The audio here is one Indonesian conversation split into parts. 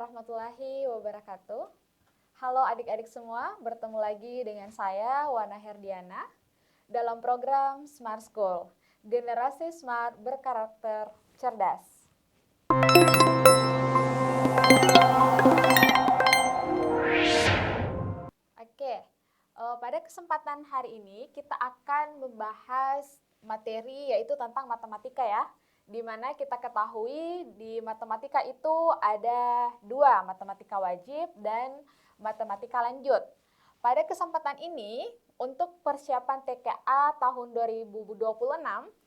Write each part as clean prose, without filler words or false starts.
warahmatullahi wabarakatuh. Halo adik-adik semua, bertemu lagi dengan saya Wana Herdiana dalam program Smart School, generasi smart berkarakter cerdas. Oke, pada kesempatan hari ini kita akan membahas materi yaitu tentang matematika ya. Di mana kita ketahui di matematika itu ada dua, matematika wajib dan matematika lanjut. Pada kesempatan ini, untuk persiapan TKA tahun 2026,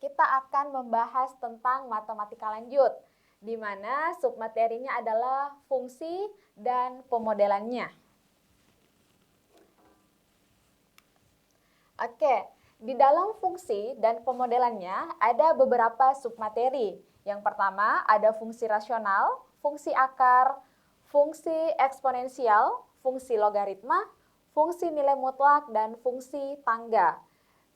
kita akan membahas tentang matematika lanjut, di mana submaterinya adalah fungsi dan pemodelannya. Oke. Di dalam fungsi dan pemodelannya ada beberapa submateri. Yang pertama ada fungsi rasional, fungsi akar, fungsi eksponensial, fungsi logaritma, fungsi nilai mutlak, dan fungsi tangga.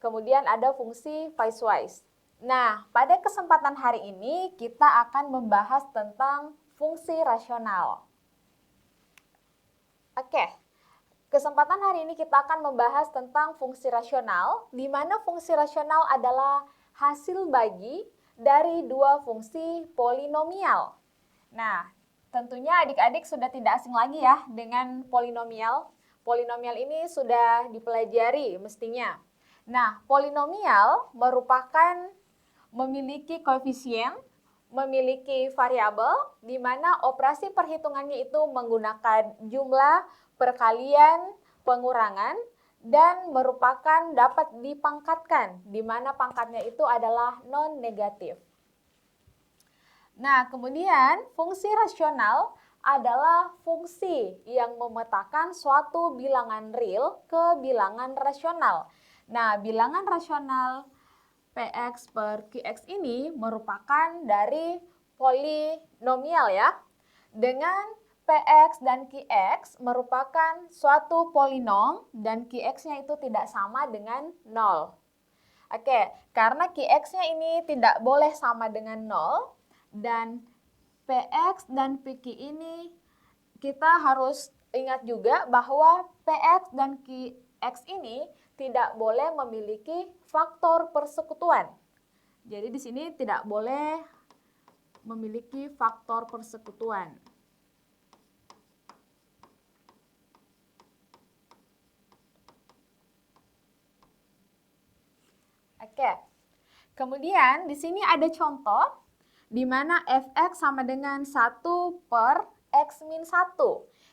Kemudian ada fungsi piecewise. Nah, pada kesempatan hari ini kita akan membahas tentang fungsi rasional. Oke. Kesempatan hari ini kita akan membahas tentang fungsi rasional, di mana fungsi rasional adalah hasil bagi dari dua fungsi polinomial. Nah, tentunya adik-adik sudah tidak asing lagi ya dengan polinomial. Polinomial ini sudah dipelajari mestinya. Nah, polinomial merupakan memiliki koefisien, memiliki variabel, di mana operasi perhitungannya itu menggunakan jumlah, perkalian, pengurangan, dan merupakan dapat dipangkatkan, di mana pangkatnya itu adalah non-negatif. Nah, kemudian fungsi rasional adalah fungsi yang memetakan suatu bilangan real ke bilangan rasional. Nah, bilangan rasional Px per Qx ini merupakan dari polinomial ya, dengan Px dan Qx merupakan suatu polinom dan Qx-nya itu tidak sama dengan 0. Oke, karena Qx-nya ini tidak boleh sama dengan 0 dan Px dan Pq ini kita harus ingat juga bahwa Px dan Qx ini tidak boleh memiliki faktor persekutuan. Jadi di sini tidak boleh memiliki faktor persekutuan. Oke. Kemudian di sini ada contoh di mana fx sama dengan 1 per x min 1.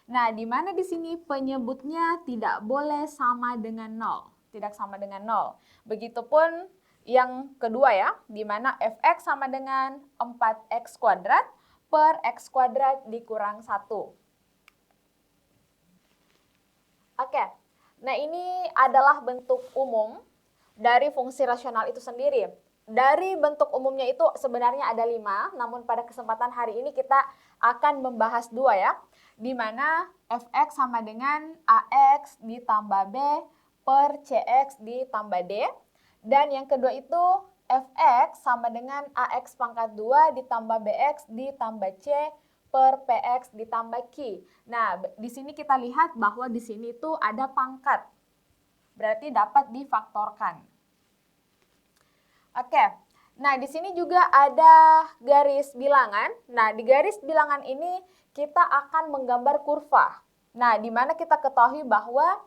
Nah, di mana di sini penyebutnya tidak boleh sama dengan 0. Tidak sama dengan 0. Begitupun yang kedua ya, di mana fx sama dengan 4x kuadrat per x kuadrat dikurang 1. Oke, nah ini adalah bentuk umum dari fungsi rasional itu sendiri. Dari bentuk umumnya itu sebenarnya ada 5, namun pada kesempatan hari ini kita akan membahas 2 ya, di mana fx sama dengan ax ditambah b per cx ditambah d, dan yang kedua itu fx sama dengan ax pangkat 2 ditambah bx ditambah c per px ditambah q. Nah, di sini kita lihat bahwa di sini itu ada pangkat, berarti dapat difaktorkan. Oke, nah di sini juga ada garis bilangan. Nah, di garis bilangan ini kita akan menggambar kurva. Nah, di mana kita ketahui bahwa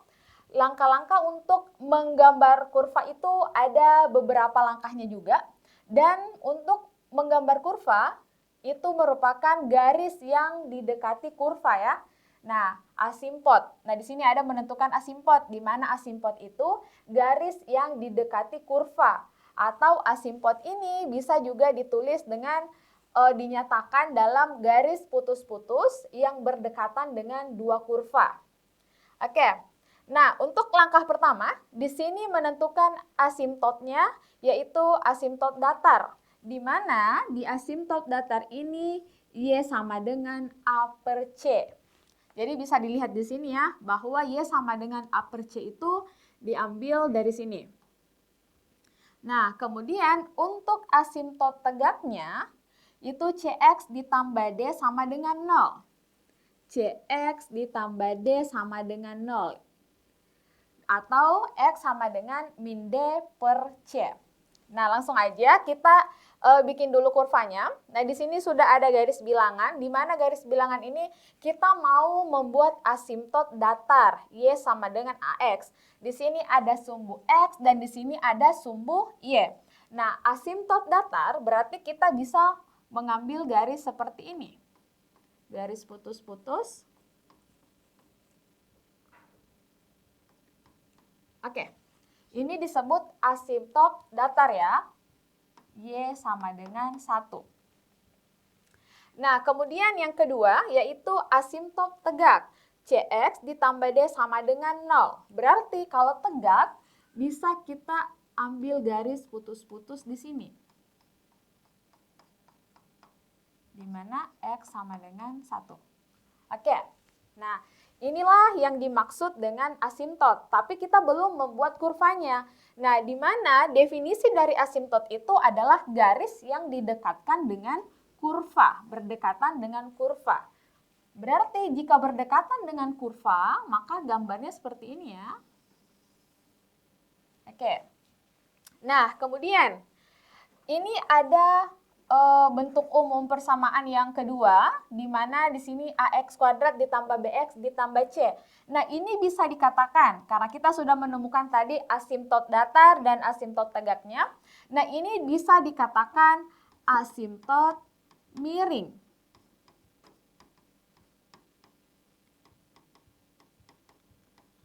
langkah-langkah untuk menggambar kurva itu ada beberapa langkahnya juga. Dan untuk menggambar kurva itu merupakan garis yang didekati kurva ya. Nah, asimpot. Nah, di sini ada menentukan asimpot, di mana asimpot itu garis yang didekati kurva. Atau asimpot ini bisa juga ditulis dengan dinyatakan dalam garis putus-putus yang berdekatan dengan dua kurva. Oke, nah untuk langkah pertama, di sini menentukan asimptotnya, yaitu asimptot datar. Di mana di asimptot datar ini Y sama dengan A per C. Jadi bisa dilihat di sini ya, bahwa Y sama dengan A per C itu diambil dari sini. Nah, kemudian untuk asimptot tegaknya, itu Cx ditambah D sama dengan 0. Cx ditambah D sama dengan 0. Atau X sama dengan min D per C. Nah, langsung aja kita bikin dulu kurvanya. Nah, di sini sudah ada garis bilangan, di mana garis bilangan ini kita mau membuat asimtot datar, Y sama dengan AX. Di sini ada sumbu X dan di sini ada sumbu Y. Nah, asimtot datar berarti kita bisa mengambil garis seperti ini. Garis putus-putus. Oke, ini disebut asimtot datar ya. Y sama dengan 1. Nah, kemudian yang kedua yaitu asimtot tegak. Cx ditambah D sama dengan 0. Berarti kalau tegak bisa kita ambil garis putus-putus di sini. Di mana X sama dengan 1. Oke, nah inilah yang dimaksud dengan asimtot, tapi kita belum membuat kurvanya. Nah, di mana definisi dari asimtot itu adalah garis yang didekatkan dengan kurva, berdekatan dengan kurva. Berarti jika berdekatan dengan kurva, maka gambarnya seperti ini ya. Oke. Nah, kemudian ini ada bentuk umum persamaan yang kedua, di mana di sini AX kuadrat ditambah BX ditambah C. Nah, ini bisa dikatakan, karena kita sudah menemukan tadi asimtot datar dan asimtot tegaknya. Nah, ini bisa dikatakan asimtot miring.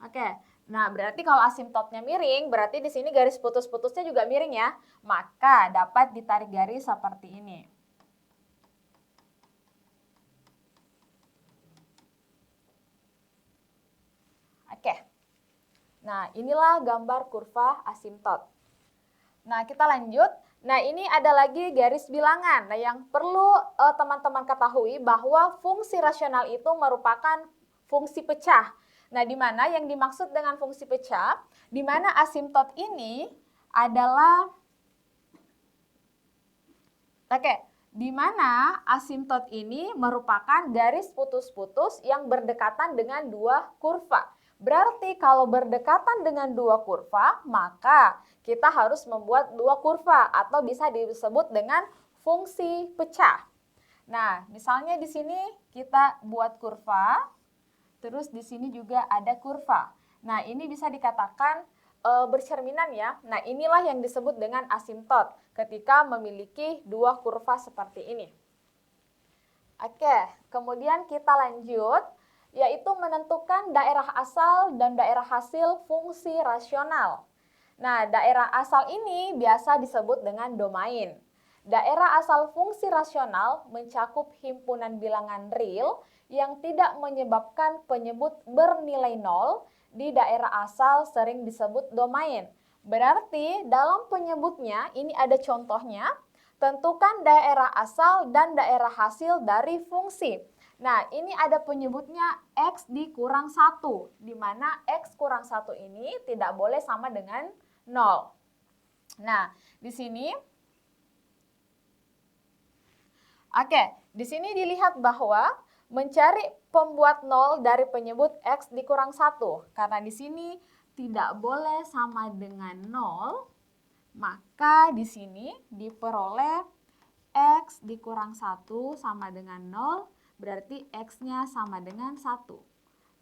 Oke. Nah, berarti kalau asimtotnya miring, berarti di sini garis putus-putusnya juga miring ya. Maka dapat ditarik garis seperti ini. Oke. Nah, inilah gambar kurva asimtot. Nah, kita lanjut. Nah, ini ada lagi garis bilangan. Nah, yang perlu teman-teman ketahui bahwa fungsi rasional itu merupakan fungsi pecah. Nah, di mana yang dimaksud dengan fungsi pecah, di mana asimtot ini adalah di mana asimtot ini merupakan garis putus-putus yang berdekatan dengan dua kurva. Berarti kalau berdekatan dengan dua kurva, maka kita harus membuat dua kurva atau bisa disebut dengan fungsi pecah. Nah, misalnya di sini kita buat kurva. Terus di sini juga ada kurva. Nah, ini bisa dikatakan bercerminan ya. Nah, inilah yang disebut dengan asimtot ketika memiliki dua kurva seperti ini. Oke, kemudian kita lanjut, yaitu menentukan daerah asal dan daerah hasil fungsi rasional. Nah, daerah asal ini biasa disebut dengan domain. Daerah asal fungsi rasional mencakup himpunan bilangan real yang tidak menyebabkan penyebut bernilai nol di daerah asal sering disebut domain. Berarti dalam penyebutnya ini ada contohnya, tentukan daerah asal dan daerah hasil dari fungsi. Nah, ini ada penyebutnya X dikurang 1, di mana X kurang 1 ini tidak boleh sama dengan 0. Nah, di sini di sini dilihat bahwa mencari pembuat 0 dari penyebut X dikurang 1. Karena di sini tidak boleh sama dengan 0, maka di sini diperoleh X dikurang 1 sama dengan 0, berarti X-nya sama dengan 1.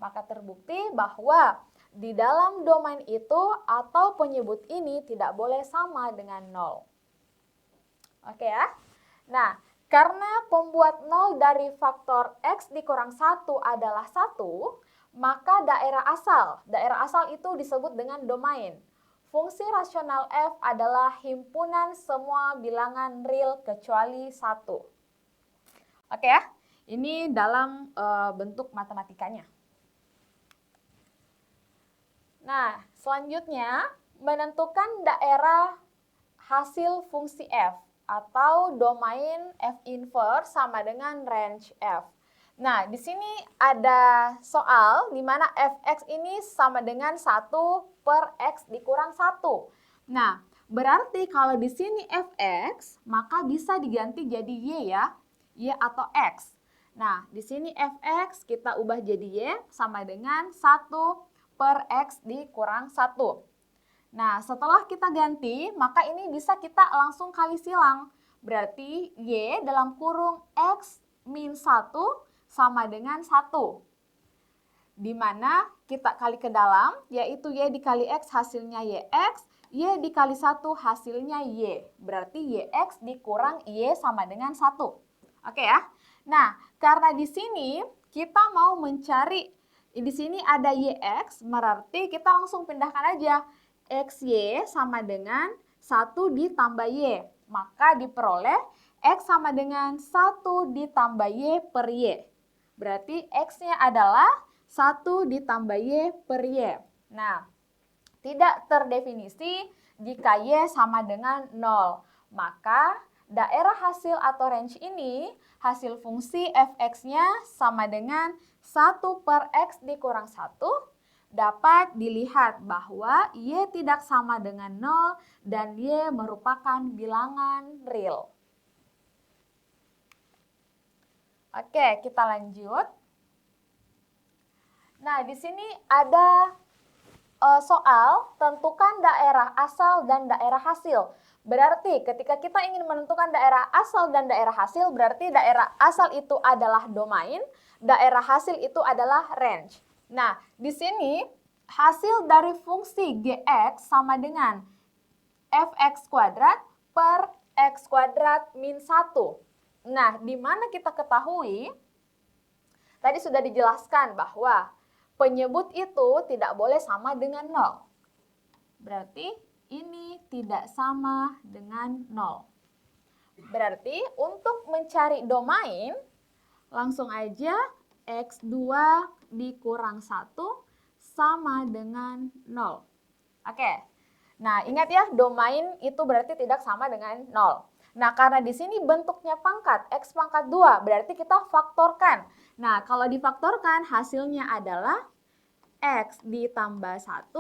Maka terbukti bahwa di dalam domain itu atau penyebut ini tidak boleh sama dengan 0. Oke ya? Nah, karena pembuat 0 dari faktor X dikurang 1 adalah 1, maka daerah asal itu disebut dengan domain. Fungsi rasional F adalah himpunan semua bilangan real kecuali 1. Oke ya, ini dalam bentuk matematikanya. Nah, selanjutnya menentukan daerah hasil fungsi F atau domain F inverse sama dengan range F. Nah, di sini ada soal di mana Fx ini sama dengan 1 per X dikurang 1. Nah, berarti kalau di sini Fx, maka bisa diganti jadi Y ya, Y atau X. Nah, di sini fx kita ubah jadi y sama dengan 1 per x dikurang 1. Nah, setelah kita ganti, maka ini bisa kita langsung kali silang. Berarti y dalam kurung x min 1 sama dengan 1. Di mana kita kali ke dalam, yaitu y dikali x hasilnya yx, y dikali 1 hasilnya y. Berarti yx dikurang y sama dengan 1. Oke ya? Nah, karena di sini kita mau mencari, di sini ada yx, berarti kita langsung pindahkan aja. Xy sama dengan 1 ditambah y. Maka diperoleh x sama dengan 1 ditambah y per y. Berarti x-nya adalah 1 ditambah y per y. Nah, tidak terdefinisi jika y sama dengan 0. Maka daerah hasil atau range ini, hasil fungsi fx-nya sama dengan 1 per x dikurang 1, dapat dilihat bahwa y tidak sama dengan 0 dan y merupakan bilangan real. Oke, kita lanjut. Nah, di sini ada soal tentukan daerah asal dan daerah hasil. Berarti ketika kita ingin menentukan daerah asal dan daerah hasil, berarti daerah asal itu adalah domain, daerah hasil itu adalah range. Nah, di sini hasil dari fungsi gx sama dengan fx kuadrat per x kuadrat min 1. Nah, di mana kita ketahui, tadi sudah dijelaskan bahwa penyebut itu tidak boleh sama dengan 0. Berarti ini tidak sama dengan 0. Berarti untuk mencari domain, langsung aja x2 dikurang 1 sama dengan 0. Oke. Nah, ingat ya, domain itu berarti tidak sama dengan 0. Nah, karena di sini bentuknya pangkat, x pangkat 2, berarti kita faktorkan. Nah, kalau difaktorkan hasilnya adalah x ditambah 1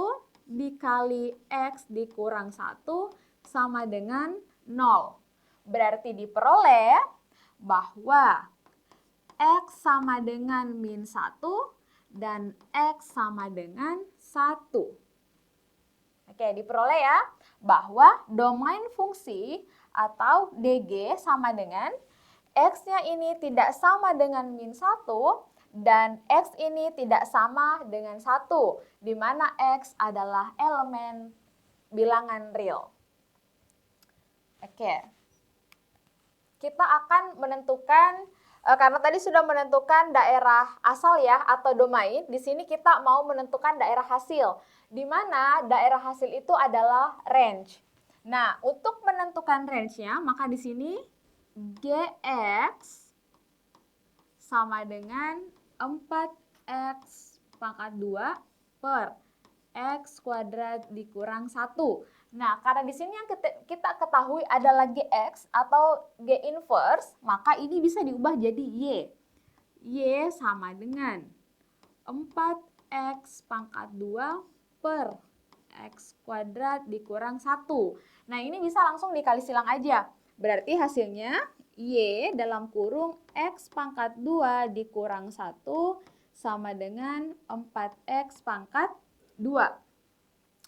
dikali x dikurang 1 sama dengan 0. Berarti diperoleh bahwa x sama dengan min 1 dan x sama dengan 1. Oke, diperoleh ya bahwa domain fungsi atau DG sama dengan x-nya ini tidak sama dengan min 1 dan x ini tidak sama dengan 1, di mana x adalah elemen bilangan real. Oke. Kita akan menentukan, karena tadi sudah menentukan daerah asal ya atau domain, di sini kita mau menentukan daerah hasil, di mana daerah hasil itu adalah range. Nah, untuk menentukan range-nya, maka di sini gx sama dengan 4x pangkat 2 per x kuadrat dikurang 1. Nah, karena di sini yang kita ketahui adalah gx atau g inverse, maka ini bisa diubah jadi y. Y sama dengan 4x pangkat 2 per x kuadrat dikurang 1. Nah, ini bisa langsung dikali silang aja. Berarti hasilnya y dalam kurung x pangkat 2 dikurang 1 sama dengan 4x pangkat 2.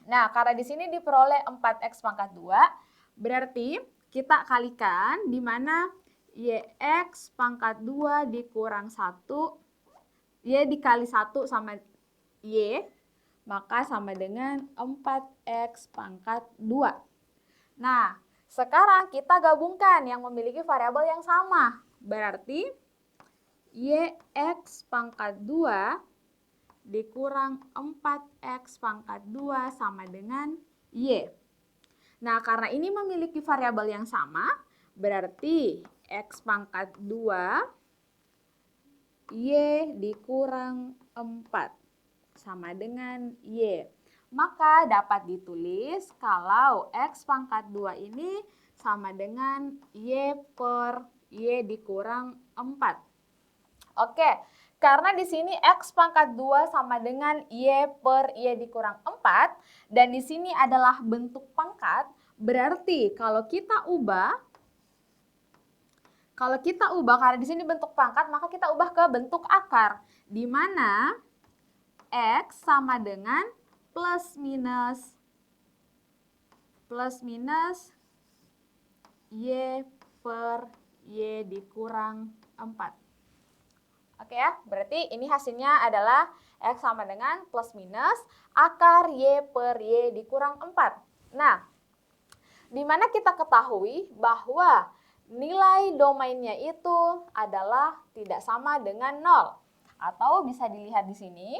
Nah, karena di sini diperoleh 4x pangkat 2, berarti kita kalikan di mana yx pangkat 2 dikurang 1, y dikali 1 sama y, maka sama dengan 4x pangkat 2. Nah, sekarang kita gabungkan yang memiliki variabel yang sama. Berarti yx pangkat 2 dikurang 4x pangkat 2 sama dengan y. Nah, karena ini memiliki variabel yang sama, berarti x pangkat 2 y dikurang 4 sama dengan y. Maka dapat ditulis kalau x pangkat 2 ini sama dengan y per y dikurang 4. Oke, karena di sini x pangkat 2 sama dengan y per y dikurang 4 dan di sini adalah bentuk pangkat, berarti kalau kita ubah Kalau kita ubah, karena di sini bentuk pangkat, maka kita ubah ke bentuk akar, di mana X sama dengan plus minus Y per Y dikurang 4. Oke ya, berarti ini hasilnya adalah X sama dengan plus minus akar Y per Y dikurang 4. Nah, di mana kita ketahui bahwa nilai domainnya itu adalah tidak sama dengan 0. Atau bisa dilihat di sini.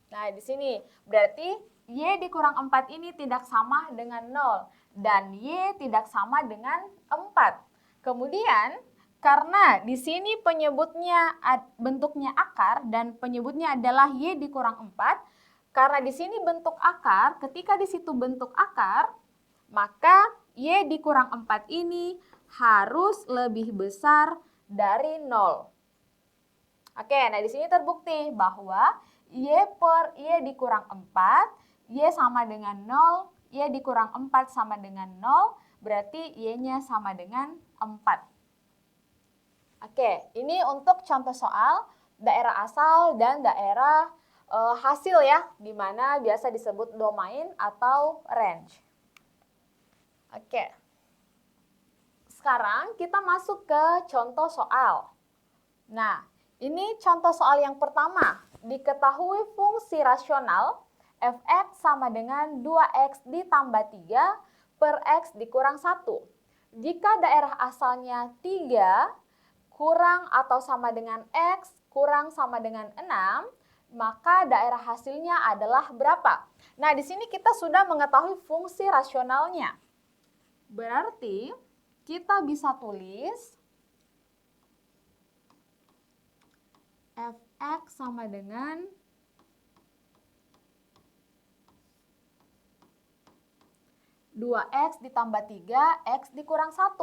Nah, di sini berarti Y dikurang 4 ini tidak sama dengan 0. Dan Y tidak sama dengan 4. Kemudian, karena di sini penyebutnya bentuknya akar dan penyebutnya adalah Y dikurang 4, karena di sini bentuk akar, ketika di situ bentuk akar, maka Y dikurang 4 ini harus lebih besar dari 0. Oke, nah di sini terbukti bahwa Y per Y dikurang 4, Y sama dengan 0, Y dikurang 4 sama dengan 0, berarti Y-nya sama dengan 4. Oke, ini untuk contoh soal daerah asal dan daerah hasil ya, di mana biasa disebut domain atau range. Oke, sekarang kita masuk ke contoh soal. Nah, ini contoh soal yang pertama. Diketahui fungsi rasional f(x) sama dengan 2x ditambah 3 per x dikurang 1. Jika daerah asalnya 3 kurang atau sama dengan x kurang sama dengan 6, maka daerah hasilnya adalah berapa? Nah, di sini kita sudah mengetahui fungsi rasionalnya. Berarti kita bisa tulis f(x) sama dengan 2x ditambah 3, x dikurang 1.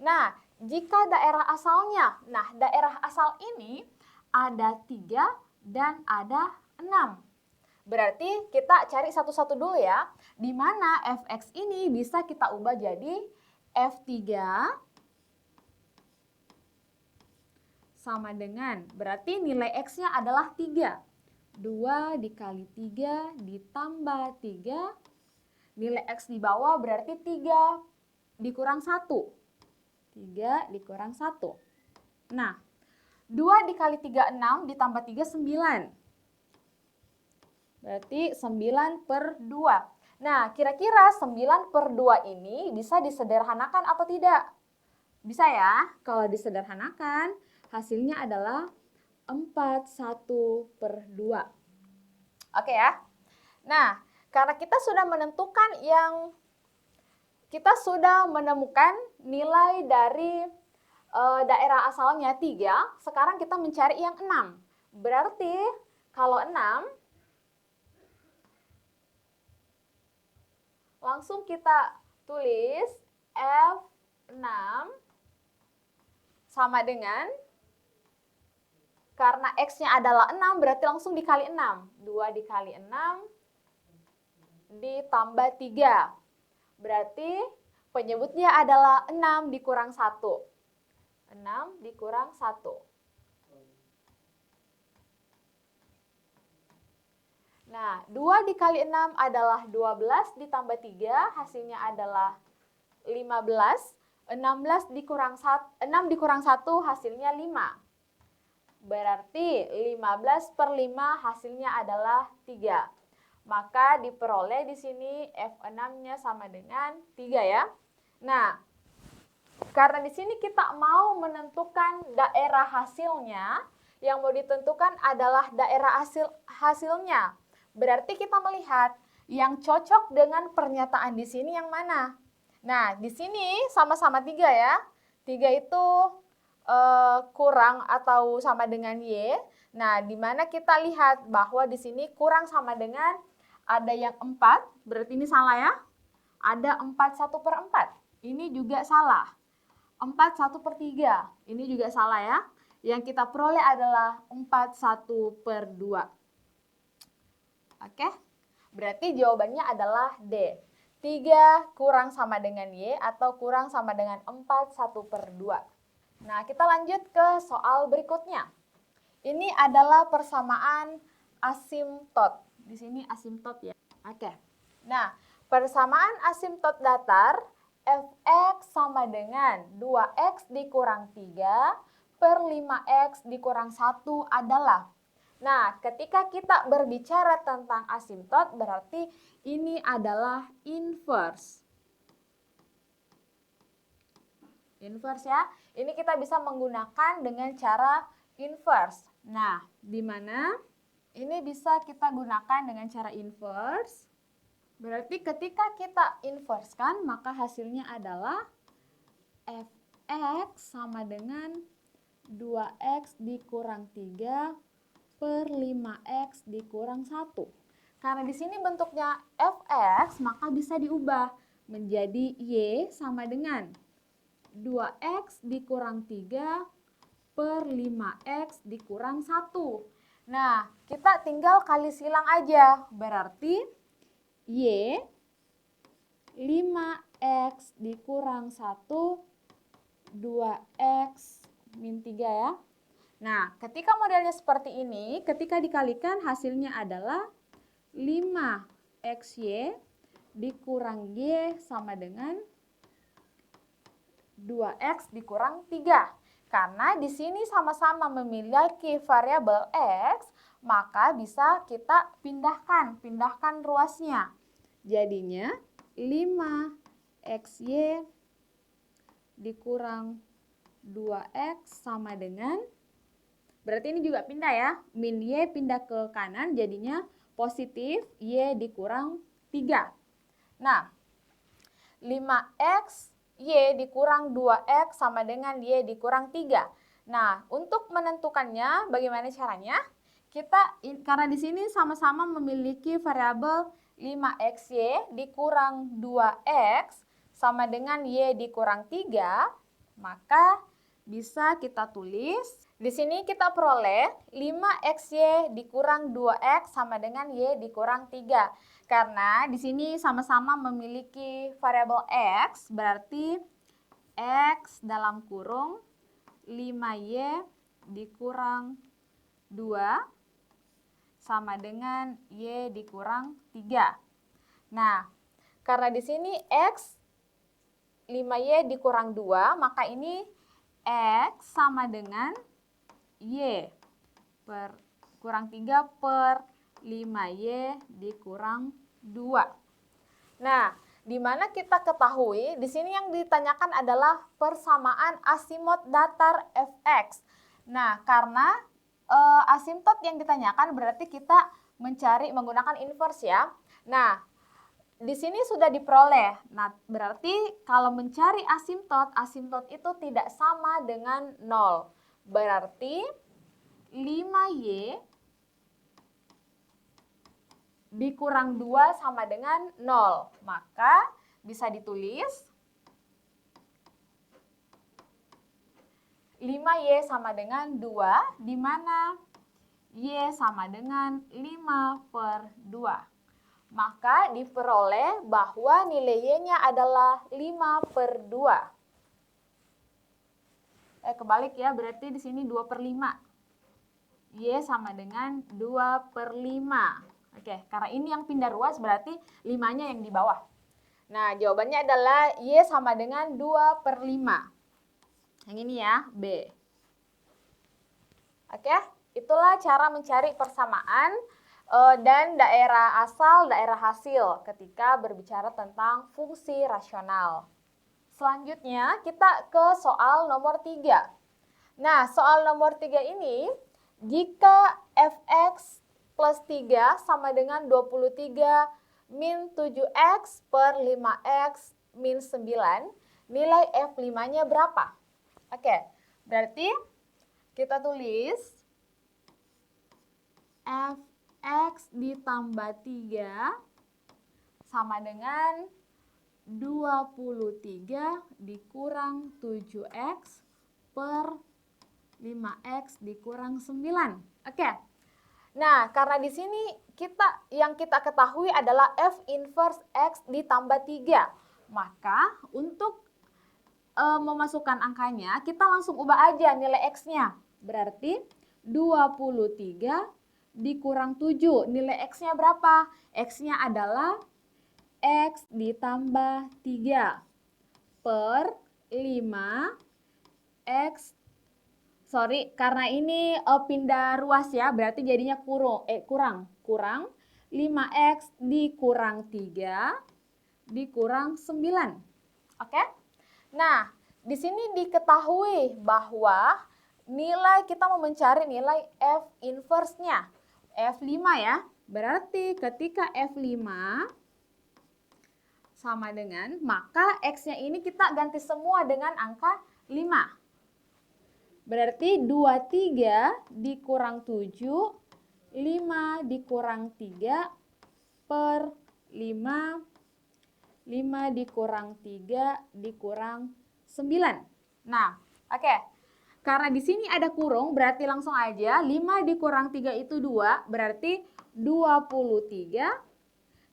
Nah, jika daerah asalnya, daerah asal ini ada 3 dan ada 6. Berarti kita cari satu-satu dulu ya, di mana f(x) ini bisa kita ubah jadi f3 sama dengan, berarti nilai x-nya adalah 3. 2 dikali 3 ditambah 3, nilai x di bawah berarti 3 dikurang 1. 3 dikurang 1. Nah, 2 dikali 3, 6, ditambah 3, 9. Berarti 9 per 2. Nah, kira-kira 9 per 2 ini bisa disederhanakan atau tidak? Bisa ya, kalau disederhanakan hasilnya adalah 41 per 2. Oke ya. Nah, karena kita sudah menemukan nilai dari daerah asalnya 3, sekarang kita mencari yang 6. Berarti kalau 6, langsung kita tulis F6 sama dengan, karena X-nya adalah 6, berarti langsung dikali 6. 2 dikali 6 ditambah 3. Berarti penyebutnya adalah 6 dikurang 1. 6 dikurang 1. Nah, 2 dikali 6 adalah 12 ditambah 3, hasilnya adalah 15. 6 dikurang 1 hasilnya 5. Berarti 15 per 5 hasilnya adalah 3. Maka diperoleh di sini F6-nya sama dengan 3 ya. Nah, karena di sini kita mau menentukan daerah hasilnya, yang mau ditentukan adalah daerah hasilnya. Berarti kita melihat yang cocok dengan pernyataan di sini yang mana. Nah, di sini sama-sama 3 ya. 3 itu kurang atau sama dengan Y. Nah, di mana kita lihat bahwa di sini kurang sama dengan ada yang 4, berarti ini salah ya. Ada 4 1 per 4, ini juga salah. 4 1 per 3, ini juga salah ya. Yang kita peroleh adalah 4 1 per 2. Oke, berarti jawabannya adalah D. 3 kurang sama dengan Y atau kurang sama dengan 4 1/2. Nah, kita lanjut ke soal berikutnya. Ini adalah persamaan asimtot. Di sini asimtot ya. Oke. Nah, persamaan asimtot datar f(x) sama dengan 2x dikurang 3 per 5x dikurang 1 adalah. Nah, ketika kita berbicara tentang asimtot, berarti ini adalah inverse. Inverse ya. Ini kita bisa menggunakan dengan cara inverse. Nah, di mana ini bisa kita gunakan dengan cara inverse. Berarti ketika kita inverse kan, maka hasilnya adalah f(x) sama dengan 2x dikurang 3 per 5x dikurang 1. Karena di sini bentuknya f(x), maka bisa diubah menjadi y sama dengan 2x dikurang 3 per 5x dikurang 1. Nah, kita tinggal kali silang aja. Berarti y 5x dikurang 1, 2x min 3 ya. Nah, ketika modelnya seperti ini, ketika dikalikan hasilnya adalah 5xy dikurang y sama dengan 2x dikurang 3. Karena di sini sama-sama memiliki variabel x, maka bisa kita pindahkan ruasnya. Jadinya 5xy dikurang 2x sama dengan, berarti ini juga pindah ya, min y pindah ke kanan jadinya positif y dikurang 3. Nah, 5x y dikurang 2x sama dengan y dikurang 3. Nah, untuk menentukannya bagaimana caranya? Kita, karena di sini sama-sama memiliki variabel 5xy dikurang 2x sama dengan y dikurang 3, maka bisa kita tulis, di sini kita peroleh 5xy dikurang 2x sama dengan y dikurang 3. Karena di sini sama-sama memiliki variabel x, berarti x dalam kurung 5y dikurang 2 sama dengan y dikurang 3. Nah, karena di sini x 5y dikurang 2, maka ini x sama dengan y per kurang 3 per 5y dikurang 2. Nah, di mana kita ketahui, di sini yang ditanyakan adalah persamaan asimtot datar f(x). Nah, karena asimtot yang ditanyakan berarti kita mencari menggunakan inverse ya. Nah, di sini sudah diperoleh. Nah, berarti kalau mencari asimtot, asimtot itu tidak sama dengan 0. Berarti 5y dikurang 2 sama dengan 0. Maka bisa ditulis 5y sama dengan 2, di mana y sama dengan 5/2. Maka diperoleh bahwa nilai y-nya adalah 5/2. Kebalik ya, berarti di sini 2/5. Y sama dengan 2/5. Oke, karena ini yang pindah ruas berarti 5-nya yang di bawah. Nah, jawabannya adalah Y sama dengan 2/5. Yang ini ya, B. Oke, itulah cara mencari persamaan dan daerah asal, daerah hasil ketika berbicara tentang fungsi rasional. Selanjutnya kita ke soal nomor 3. Nah, soal nomor 3 ini, jika f(x) plus 3 sama dengan 23 min 7x per 5x min 9, nilai f5-nya berapa? Oke, berarti kita tulis f(x) ditambah 3 sama dengan 23 dikurang 7x per 5x dikurang 9. Oke. Nah, karena di sini yang kita ketahui adalah F inverse X ditambah 3. Maka untuk memasukkan angkanya, kita langsung ubah aja nilai X-nya. Berarti 23 dikurang 7. Nilai X-nya berapa? X-nya adalah X ditambah 3 per 5 X. Sorry, karena ini pindah ruas ya, berarti jadinya kurang 5X dikurang 3 dikurang 9. Oke? Nah, di sini diketahui bahwa kita mau mencari nilai F inverse-nya. F5 ya. Berarti ketika F5 sama dengan, maka X-nya ini kita ganti semua dengan angka 5. Berarti 23 dikurang 7, 5 dikurang 3 per 5, 5 dikurang 3 dikurang 9. Nah, oke. Karena di sini ada kurung, berarti langsung aja 5 dikurang 3 itu 2, berarti 23.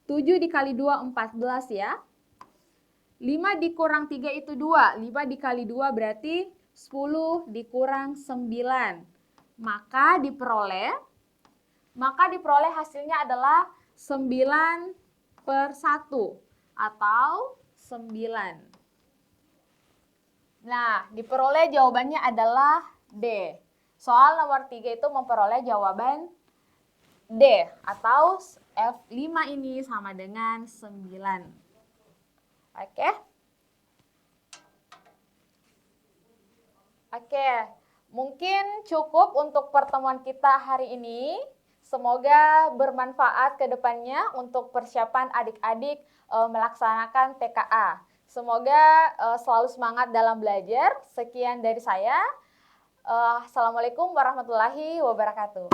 7 dikali 2, 14 ya. 5 dikurang 3 itu 2, 5 dikali 2 berarti 10 dikurang 9. Maka diperoleh hasilnya adalah 9 per 1 atau 9. Nah, diperoleh jawabannya adalah D. Soal nomor 3 itu memperoleh jawaban D atau F5 ini sama dengan 9. Oke. Oke, mungkin cukup untuk pertemuan kita hari ini. Semoga bermanfaat ke depannya untuk persiapan adik-adik melaksanakan TKA. Semoga selalu semangat dalam belajar. Sekian dari saya. Assalamualaikum warahmatullahi wabarakatuh.